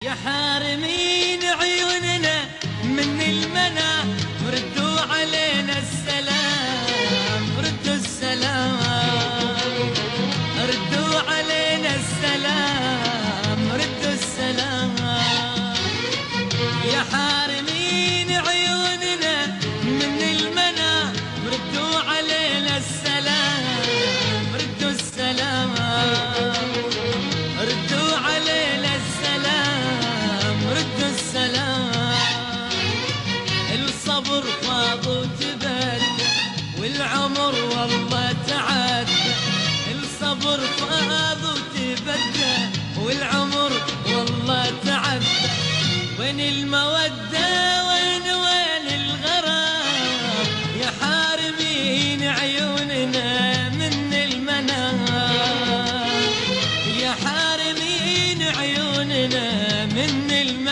يا حارمين عيوننا من المنى ردوا علينا السلام، ردوا السلام، ردوا علينا السلام، ردوا السلام. يا حارمين عيوننا من المنى ردوا علينا السلام، ردوا السلام، ردوا علينا السلام، ردوا السلام. الصبر فاض وتبدى والعمر والله تعدى، الصبر فاض وتبدى والعمر والله تعدى. وين المودة وين الغرام، يا حارمين عيوننا من المنام، يا حارمين عيوننا من المنام.